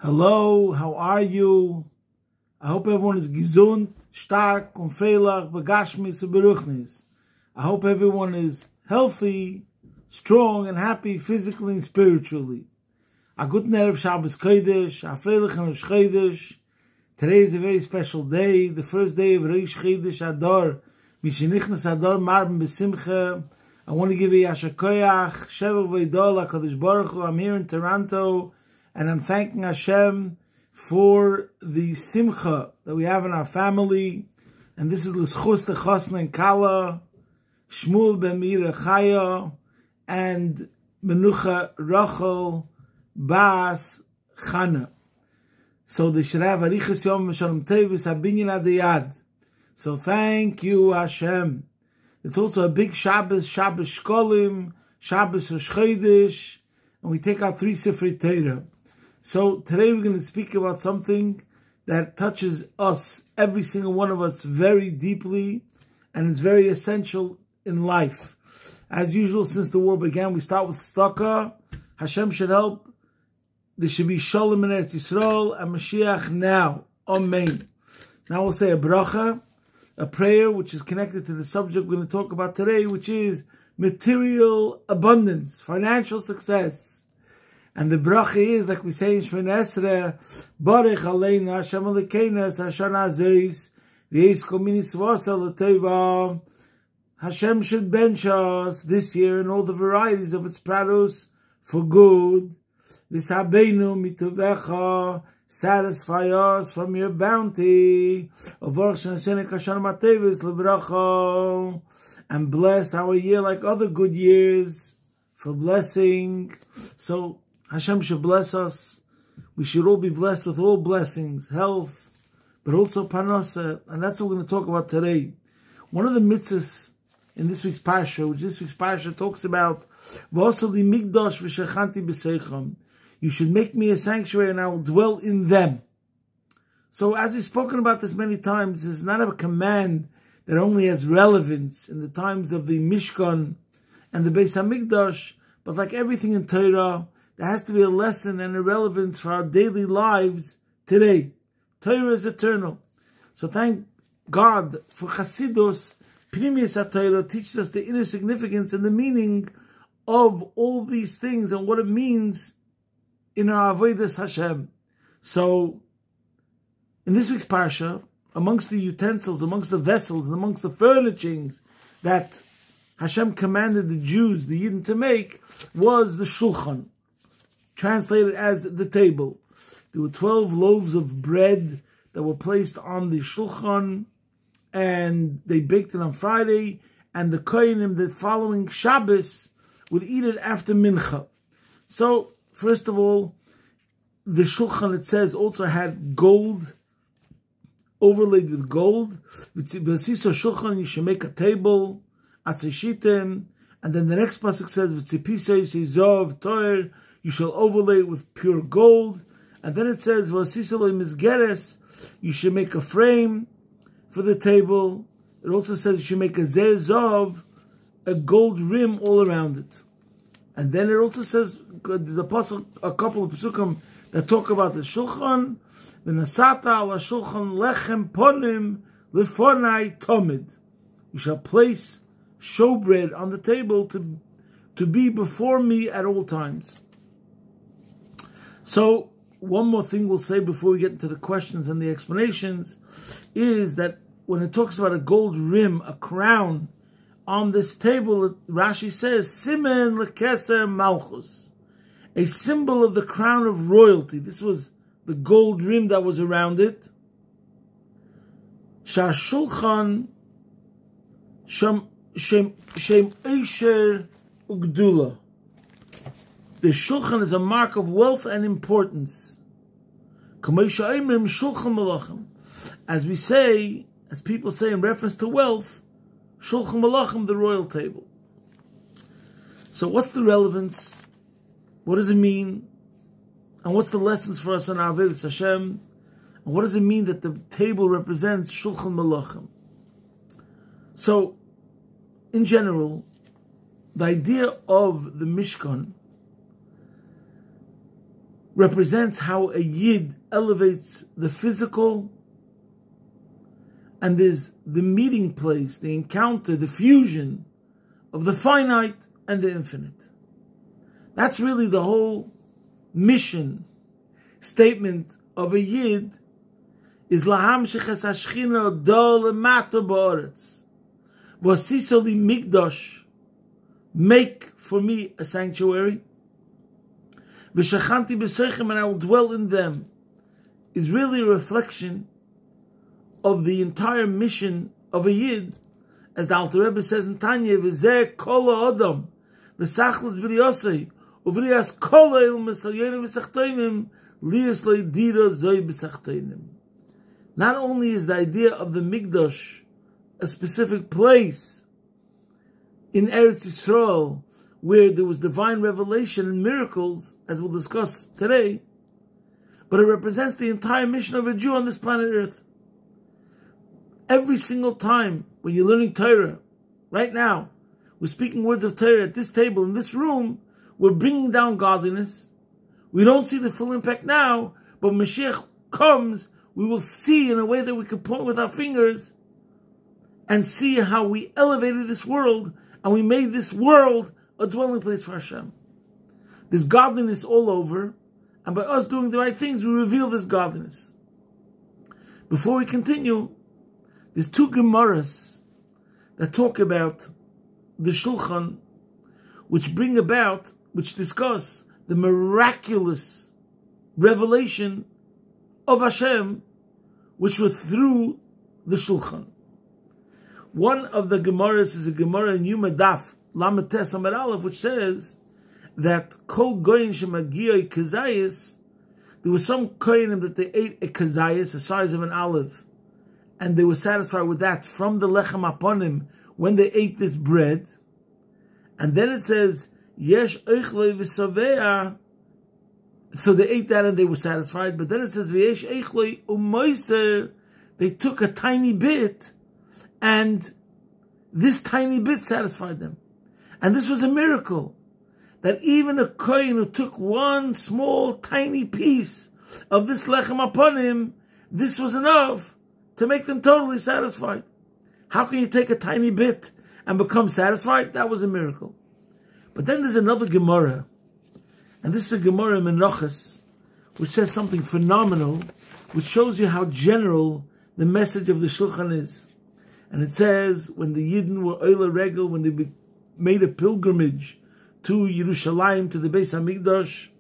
Hello, how are you? I hope everyone is gesund, stark, und freilich, begashmis, und beruchnis. I hope everyone is healthy, strong, and happy physically and spiritually. A guten Erev Shabbos Kodesh, a freilich and Rosh Chodesh. Today is a very special day, the first day of Rosh Chodesh Adar. Mishenichnas Adar Marben B'Simcha. I want to give you Yasher Koyach, Shever V'Idol, HaKadosh Baruch Hu. I'm here in Toronto, and I'm thanking Hashem for the simcha that we have in our family. And this is L'schus Techosna and Kala, Shmuel Ben Meir Chaya, and Menucha Rachel Bas Chana. So they should have Arichas Yom V'Shalom Tevis Habinyan Adayad. So thank you, Hashem. It's also a big Shabbos, Shabbos Shkolim, Shabbos Rosh Chodesh, and we take out 3 Sifrei Torah. So today we're going to speak about something that touches us, every single one of us, very deeply, and is very essential in life. As usual, since the war began, we start with tzedakah. Hashem should help. There should be shalom in Eretz Yisrael and Mashiach now. Amen. Now we'll say a bracha, a prayer which is connected to the subject we're going to talk about today, which is material abundance, financial success. And the bracha is, like we say in Shemini Esrei, Baruch Aleinu Hashem Elokeinu es Hashana Zeis v'yeis kol minis v'asa l'tova. Hashem should bench us this year in all the varieties of its prados for good. V'sabeinu mitovecha, satisfy us from your bounty. Ovorach shenashenek Hashanah matevis l'bracha, and bless our year like other good years for blessing. So Hashem should bless us. We should all be blessed with all blessings, health, but also parnasa, and that's what we're going to talk about today. One of the mitzvahs in this week's parsha, which this week's parsha talks about, V'asali migdash v'shechanti b'seicham. You should make me a sanctuary, and I will dwell in them. So, as we've spoken about this many times, it's not a command that only has relevance in the times of the Mishkan and the Beis Hamikdash, but like everything in Torah, there has to be a lesson and a relevance for our daily lives today. Torah is eternal. So thank God for Chasidus. Pnimius HaTorah teaches us the inner significance and the meaning of all these things and what it means in our Avodas Hashem. So, in this week's Parsha, amongst the utensils, amongst the vessels, and amongst the furnishings that Hashem commanded the Jews, the Yidden, to make, was the Shulchan, translated as the table. There were 12 loaves of bread that were placed on the Shulchan, and they baked it on Friday, and the Kohanim, the following Shabbos, would eat it after Mincha. So, first of all, the Shulchan, it says, also had gold, overlaid with gold. V'tzipiso Shulchan, you should make a table, atzeshitim, and then the next pasuk says, V'tzipiso yisizov toir, you shall overlay it with pure gold. And then it says, V'tzipiso mizgeres, you should make a frame for the table. It also says you should make a zerzov, a gold rim all around it. And then it also says, there's a couple of pasukim that talk about the Shulchan, V'nasata ala Shulchan lechem ponim lefonai tomid. You shall place showbread on the table to be before me at all times. So, one more thing we'll say before we get into the questions and the explanations is that when it talks about a gold rim, a crown, on this table, Rashi says, Simen lekeser malchus, a symbol of the crown of royalty. This was the gold rim that was around it. Shashulchan shem esher ugdula. The shulchan is a mark of wealth and importance. As we say, as people say in reference to wealth, Shulchan Malachim, the royal table. So what's the relevance? What does it mean? And what's the lessons for us on our Avodas Hashem? And what does it mean that the table represents Shulchan Malachim? So, in general, the idea of the Mishkan represents how a Yid elevates the physical, and there's the meeting place, the encounter, the fusion of the finite and the infinite. That's really the whole mission statement of a Yid, is להמשיך את השכינה דו למטה בארץ. ועשיסו לי מקדש, make for me a sanctuary. ושכנתי בסכם, and I will dwell in them, is really a reflection of the entire mission of a Yid, as the Alter Rebbe says in Tanya, v'zeh kol ha'odam, v'sachlis b'riyosei, uv'riyas kol ha'il m'salyenim v'sachtoinim, liyas lo yidira zoi b'sachtoinim. Not only is the idea of the Mikdash a specific place in Eretz Yisrael where there was divine revelation and miracles, as we'll discuss today, but it represents the entire mission of a Jew on this planet Earth. Every single time when you're learning Torah, right now, we're speaking words of Torah at this table, in this room, we're bringing down godliness. We don't see the full impact now, but when Mashiach comes, we will see in a way that we can point with our fingers and see how we elevated this world and we made this world a dwelling place for Hashem. There's godliness all over, and by us doing the right things, we reveal this godliness. Before we continue, there's two Gemaras that talk about the Shulchan, which discuss the miraculous revelation of Hashem, which was through the Shulchan. One of the Gemaras is a Gemara in Yuma Daf, Lamed Tes Amud Aleph, which says that Kol Goyin Shemagioi Kazayis, there was some Koyanim that they ate a Kazayis, the size of an olive, and they were satisfied with that from the Lechem Aponim when they ate this bread. And then it says, Yesh Eichlei V'Sovea, so they ate that and they were satisfied. But then it says, V'yesh Eichlei U'Moiser, they took a tiny bit, and this tiny bit satisfied them. And this was a miracle, that even a kohen who took one small, tiny piece of this lechem aponim, this was enough to make them totally satisfied. How can you take a tiny bit and become satisfied? That was a miracle. But then there's another Gemara, and this is a Gemara in Menachos, which says something phenomenal, which shows you how general the message of the Shulchan is. And it says, when the Yidden were Oile Regel, when they made a pilgrimage to Yerushalayim, to the Beis HaMikdash,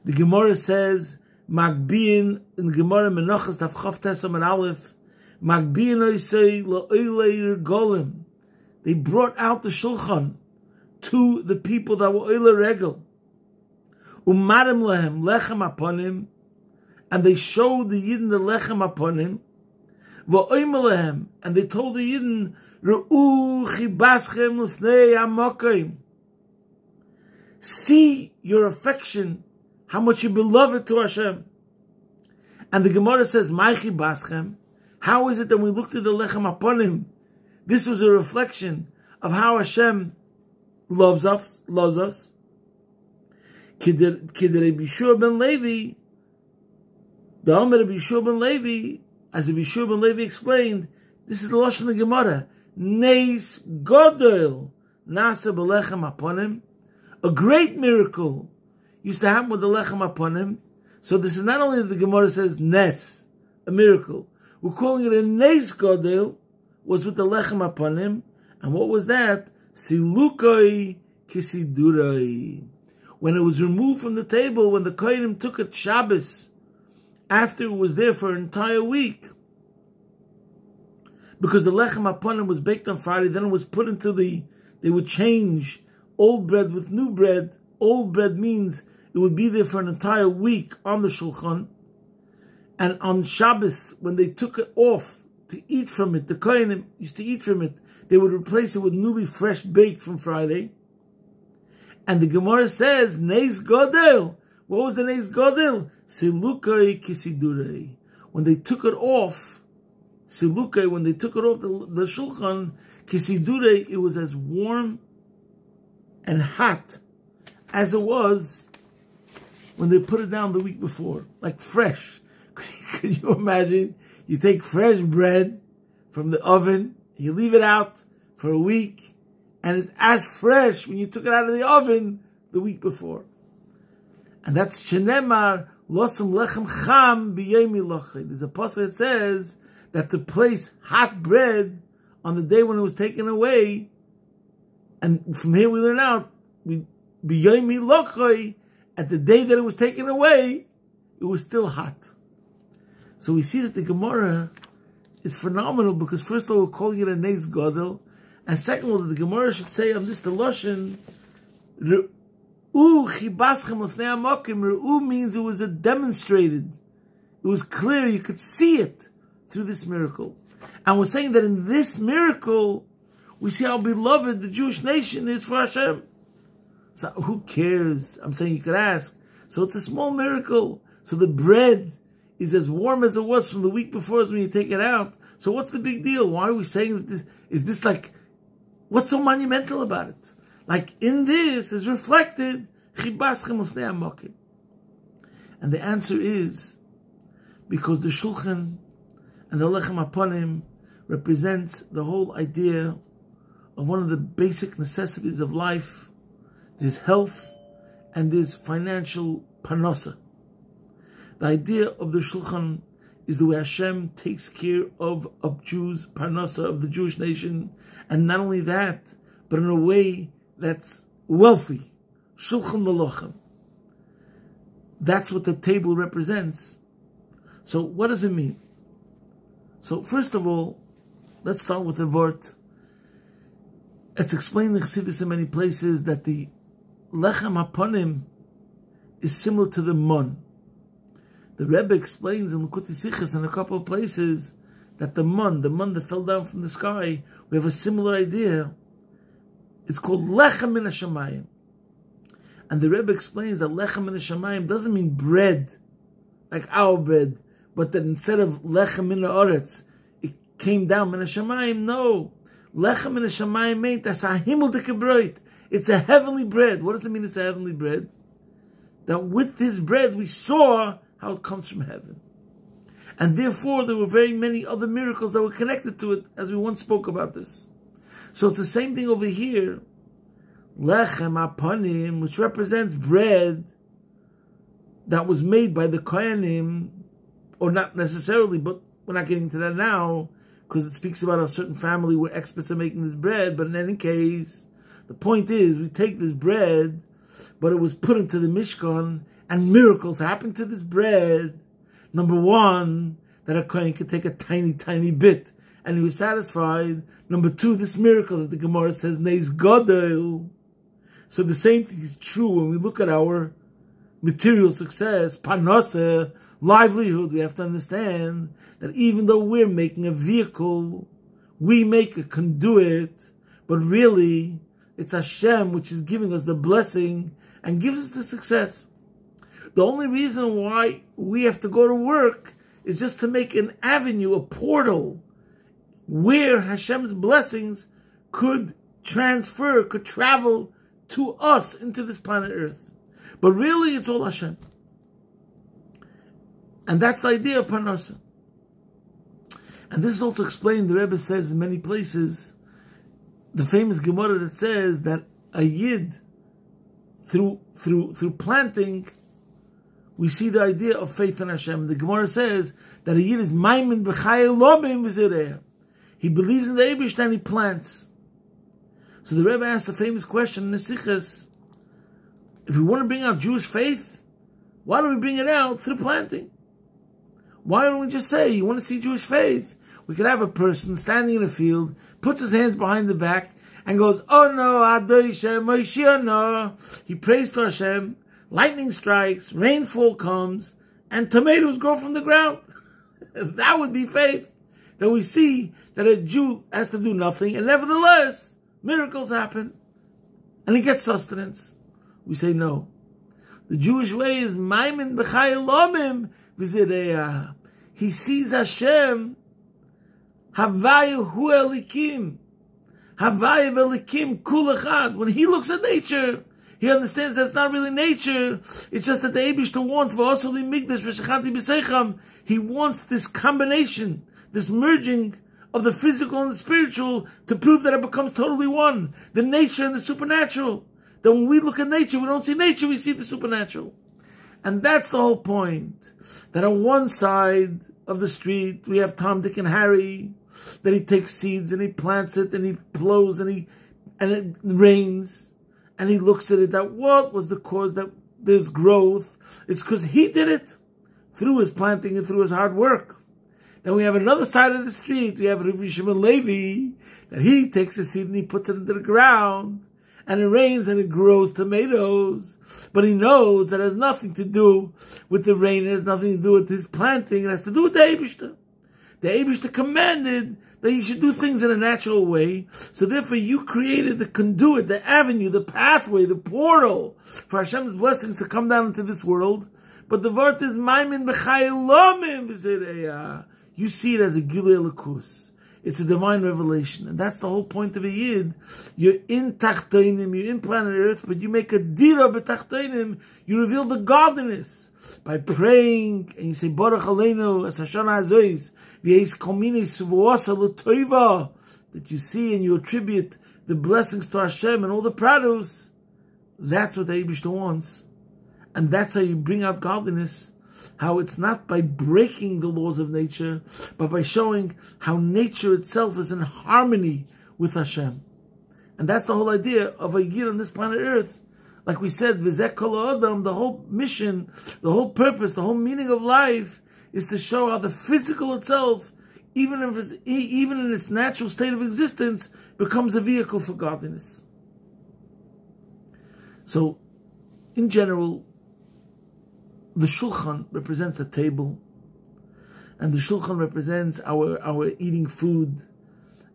the Gemara says, Magbiin, in the Gemara Menachos, Daf Chav Tes Amud Aleph, Magbiin Oisei La'Oile Regolim. They brought out the Shulchan to the people that were Oile Regel. Umadem Lehem, Lechem Aponim, and they showed the Yidden the Lechem Aponim, and they told the Yidden, see your affection, how much you beloved to Hashem. And the Gemara says, how is it that we looked at the Lechem Aponim? This was a reflection of how Hashem loves us. Kidder Rabbi Yeshua ben Levi, the Omer Rabbi Yeshua ben Levi, as Rabbi Yeshua ben Levi explained, this is the Lashon of Gemara. Neis Godel Nasa B'Lechem Aponim. A great miracle used to happen with the Lechem Aponim. So this is not only that the Gemara says Nes, a miracle. We're calling it a Neis Godel, was with the Lechem Aponim. And what was that? Silukoi Kisiduroi. When it was removed from the table, when the Kohanim took it Shabbos, after it was there for an entire week, because the Lechem Aponim was baked on Friday, then it was put into they would change old bread with new bread. Old bread means it would be there for an entire week on the Shulchan. And on Shabbos, when they took it off to eat from it, the Kohanim used to eat from it, they would replace it with newly fresh baked from Friday. And the Gemara says, Neis Godel. What was the Neis Godel? Silukai Kisidurei. When they took it off, Silukai, when they took it off the Shulchan, Kisidurei, it was as warm and hot as it was when they put it down the week before, like fresh. Could you imagine? You take fresh bread from the oven, you leave it out for a week, and it's as fresh when you took it out of the oven the week before. And that's Shenemar Losum Lechem Cham B'Yemi Lochei. There's a pasuk that says that to place hot bread on the day when it was taken away, and from here we learn out, B'Yemi Lochei, at the day that it was taken away, it was still hot. So we see that the Gemara is phenomenal, because first of all, we're calling it a Neis Gadol, and second of all, the Gemara should say on this the Lashon, Re'u chibaschem lefnei hamokim. Re'u means it was a demonstrated. It was clear, you could see it through this miracle. And we're saying that in this miracle, we see how beloved the Jewish nation is for Hashem. So who cares? I'm saying you could ask. So it's a small miracle. So the bread is as warm as it was from the week before as when you take it out. So what's the big deal? Why are we saying that this? Is this like, what's so monumental about it? Like in this is reflected, and the answer is because the Shulchan and the Lechem Aponim represents the whole idea of one of the basic necessities of life. There's health and there's financial parnasa. The idea of the Shulchan is the way Hashem takes care of Jews, parnasa of the Jewish nation, and not only that, but in a way that's wealthy. Shulchan Malochem. That's what the table represents. So what does it mean? So first of all, let's start with the Vort. It's explained in Chassidus in many places that the Lechem Haponim is similar to the Mon. The Rebbe explains in Likutei Sichos in a couple of places that the Mon that fell down from the sky, we have a similar idea. It's called Lechem min Hashamayim. And the Rebbe explains that Lechem min Hashamayim doesn't mean bread, like our bread, but that instead of Lechem min Haaretz, it came down min Hashamayim. No. Lechem min Hashamayim means that's a himmeldige Brot. It's a heavenly bread. What does it mean it's a heavenly bread? That with this bread we saw how it comes from heaven. And therefore there were very many other miracles that were connected to it, as we once spoke about this. So it's the same thing over here. Lechem Haponim, which represents bread that was made by the Kohanim, or not necessarily, but we're not getting into that now, because it speaks about a certain family where experts are making this bread. But in any case, the point is, we take this bread, but it was put into the Mishkan, and miracles happened to this bread. Number one, that a Kohen could take a tiny, tiny bit, and he was satisfied. Number two, this miracle that the Gemara says, Neis Gadol. So the same thing is true when we look at our material success, parnasa, livelihood. We have to understand that even though we're making a vehicle, we make a conduit, but really, it's Hashem which is giving us the blessing and gives us the success. The only reason why we have to go to work is just to make an avenue, a portal, where Hashem's blessings could transfer, could travel to us into this planet Earth. But really, it's all Hashem. And that's the idea of Parnasa. And this is also explained, the Rebbe says in many places, the famous Gemara that says that a Yid, through planting, we see the idea of faith in Hashem. The Gemara says that a Yid is maimin b'chayei lomim v'zireh. He believes in the Eibush and he plants. So the Rebbe asks a famous question in the Sichos: if we want to bring out Jewish faith, why don't we bring it out through planting? Why don't we just say, you want to see Jewish faith? We could have a person standing in a field, puts his hands behind the back, and goes, oh no, Adoi Shem, Moshiach no. He prays to Hashem, lightning strikes, rainfall comes, and tomatoes grow from the ground. That would be faith. That we see that a Jew has to do nothing, and nevertheless, miracles happen, and he gets sustenance. We say no. The Jewish way is maimin b'chayei lomim v'zireh. He sees Hashem, Havayu hu elikim, Havayu v'elikim kul echad. When he looks at nature, He understands that's not really nature. It's just that the Eibishter wants, he wants this combination, this merging of the physical and the spiritual to prove that it becomes totally one. The nature and the supernatural. That when we look at nature, we don't see nature, we see the supernatural. And that's the whole point. That on one side of the street, we have Tom, Dick, and Harry. That he takes seeds and he plants it and he plows and it rains. And he looks at it, that what was the cause that there's growth? It's because he did it through his planting and through his hard work. Then we have another side of the street. We have Rabbi Shimon Levi, that he takes a seed and he puts it into the ground. And it rains and it grows tomatoes. But he knows that it has nothing to do with the rain. It has nothing to do with his planting. It has to do with the Eibishter. The Eibishter commanded that you should do things in a natural way. So therefore you created the conduit, the avenue, the pathway, the portal for Hashem's blessings to come down into this world. But the word is Maimin B'chayilomim V'zireyah. You see it as a Gilui Elokus. It's a divine revelation. And that's the whole point of a Yid. You're in Tachtoinim, you're in planet Earth, but you make a Dira B'Tachtoinim. You reveal the godliness by praying, and you say, Baruch Aleinu, as Hashanah Azois, V'yeis Komini Suvuasa L'Toiva, that you see and you attribute the blessings to Hashem and all the prados. That's what the Eibishter wants. And that's how you bring out godliness. How it's not by breaking the laws of nature, but by showing how nature itself is in harmony with Hashem. And that's the whole idea of a Yid on this planet Earth. Like we said, V'zeh kol ha'adam, the whole mission, the whole purpose, the whole meaning of life is to show how the physical itself, even in its natural state of existence, becomes a vehicle for godliness. So, in general, the shulchan represents a table, and the shulchan represents our eating food.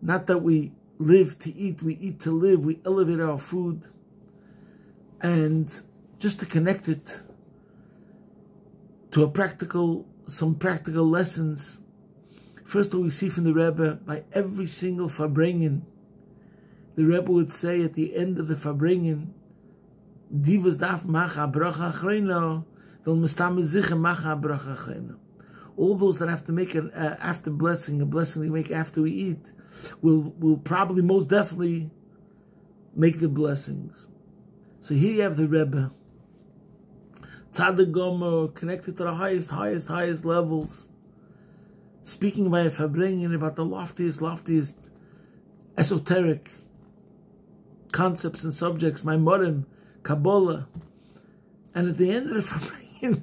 Not that we live to eat, we eat to live, we elevate our food. And just to connect it to some practical lessons. First of all, we see from the Rebbe, by every single Farbrengen, the Rebbe would say at the end of the Farbrengen, Divas daf macha bracha achreino, all those that have to make an after blessing, a blessing they make after we eat, will probably most definitely make the blessings. So here you have the Rebbe, Tzaddik Gomer, connected to the highest levels, speaking by a Farbrengen about the loftiest esoteric concepts and subjects, Maimorim, Kabbalah, and at the end of the Farbrengen,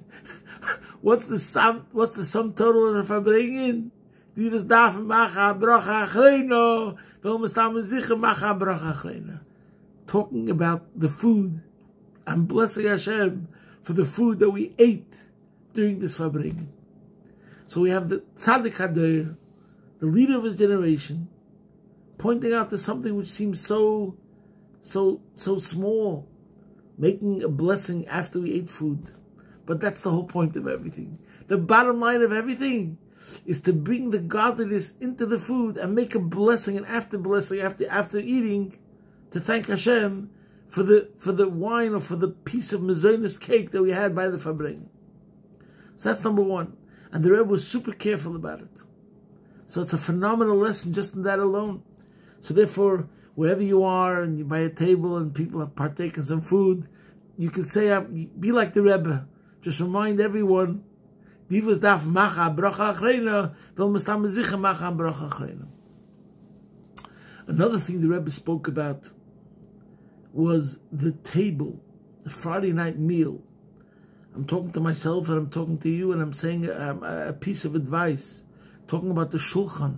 what's the sum total of the Farbrengen? Divas daf macha bracha achreino, v'omastam zicha macha bracha achreino. Talking about the food. I'm blessing Hashem for the food that we ate during this Farbrengen. So we have the Tzaddik Hadoyer, the leader of his generation, pointing out to something which seems so small, making a blessing after we ate food. But that's the whole point of everything. The bottom line of everything is to bring the godliness into the food and make a blessing, and after eating, to thank Hashem for the wine or for the piece of mezonus cake that we had by the Farbrengen. So that's number one. And the Rebbe was super careful about it. So it's a phenomenal lesson just in that alone. So therefore, wherever you are and you're by a table and people have partaken some food, you can say, be like the Rebbe. Just remind everyone, Divas daf macha bracha achreina, v'omastam zicha macha bracha achreina. Another thing the Rebbe spoke about was the table, the Friday night meal. I'm talking to myself and I'm talking to you, and I'm saying a piece of advice, talking about the shulchan.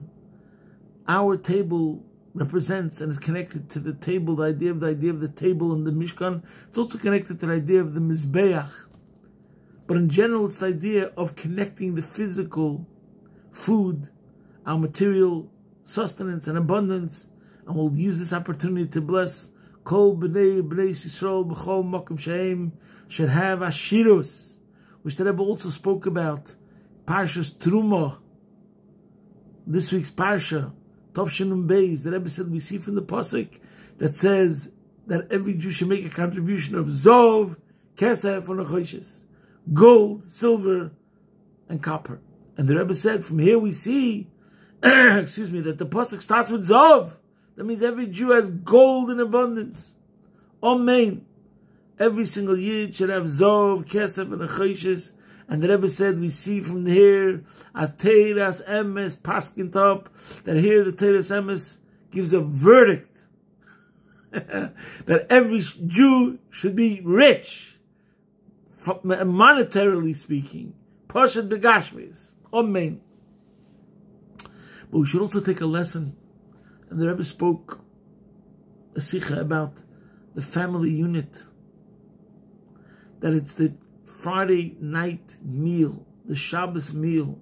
Our table represents and is connected to the table, the idea of the table and the Mishkan. It's also connected to the idea of the Mizbeach. But in general, it's the idea of connecting the physical food, our material sustenance and abundance, and we'll use this opportunity to bless Kol B'nei Yisrael B'chol Makom Shehem should have Ashirus, which the Rebbe also spoke about. Parshas Terumah, this week's Parsha, Tov Shinun Beis, the Rebbe said we see from the Pasuk that says that every Jew should make a contribution of Zov, Kesef, or Nechoshes, gold, silver, and copper. And the Rebbe said, from here we see, that the pasuk starts with Zov. That means every Jew has gold in abundance. Amen. Every single Yid should have Zov, Kesef, and Nechoshes. And the Rebbe said, we see from here, as Teiras Emes paskint up, that here the Teiras Emes gives a verdict that every Jew should be rich, monetarily speaking. Parshas begashmis. Amen. But we should also take a lesson. And the Rebbe spoke a sikha about the family unit. That it's the Friday night meal, the Shabbos meal,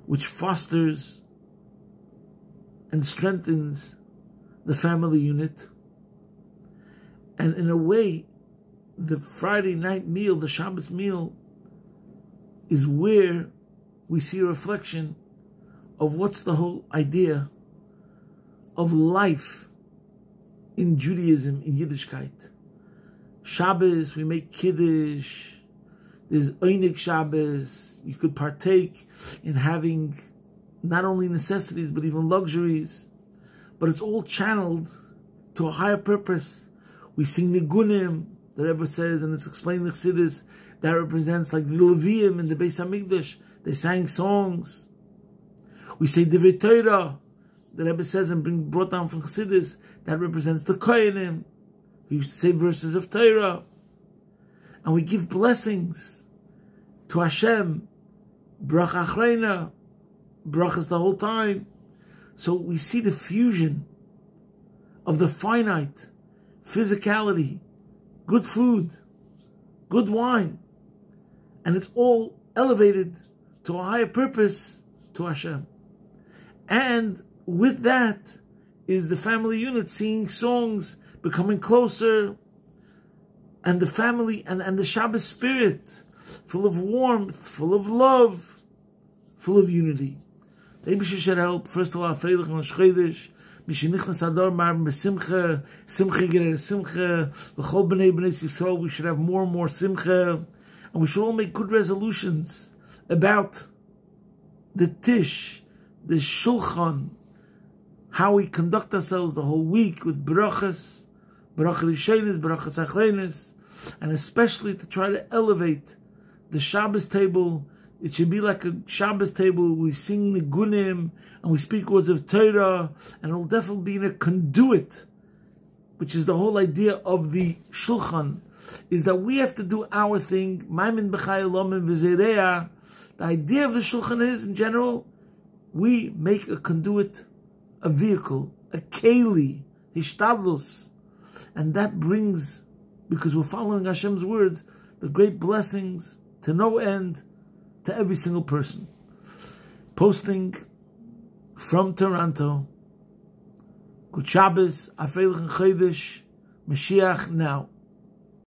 which fosters and strengthens the family unit. And in a way, the Friday night meal, the Shabbos meal, is where we see a reflection of what's the whole idea of life in Judaism, in Yiddishkeit. Shabbos, we make Kiddush, there's Einik Shabbos, you could partake in having not only necessities, but even luxuries, but it's all channeled to a higher purpose. We sing Nigunim, the Rebbe says, and it's explained in Chassidus, that represents like the Levium in the Beis HaMikdash, they sang songs. We say Divrei Torah, the Rebbe says, and brought down from Chassidus, that represents the Kohanim. We used to say verses of Torah. And we give blessings to Hashem. Bracha Achreina. Brachas the whole time. So we see the fusion of the finite, physicality, good food, good wine. And it's all elevated to a higher purpose to Hashem. And with that is the family unit singing songs, becoming closer, and the family and the Shabbos spirit, full of warmth, full of love, full of unity. Maybe she should help. First of all, Freilich and Shchedish, Mishinichnas Adar Mar Simcha, Simcha Gerer Simcha, L'chol B'nei Yisrael. We should have more and more Simcha, and we should all make good resolutions about the Tish, the Shulchan, how we conduct ourselves the whole week with brachas, brachas Rishonos, brachas Achronos, and especially to try to elevate the Shabbos table. It should be like a Shabbos table. We sing Nigunim and we speak words of Torah, and it will definitely be in a conduit, which is the whole idea of the Shulchan, is that we have to do our thing. Maimin b'chai olamim v'zereah. The idea of the Shulchan is, in general, we make a conduit, a vehicle, a keli, hishtadlus, and that brings, because we're following Hashem's words, the great blessings to no end to every single person. Posting from Toronto, Good Shabbos, Afreilich and Chodesh, Mashiach now.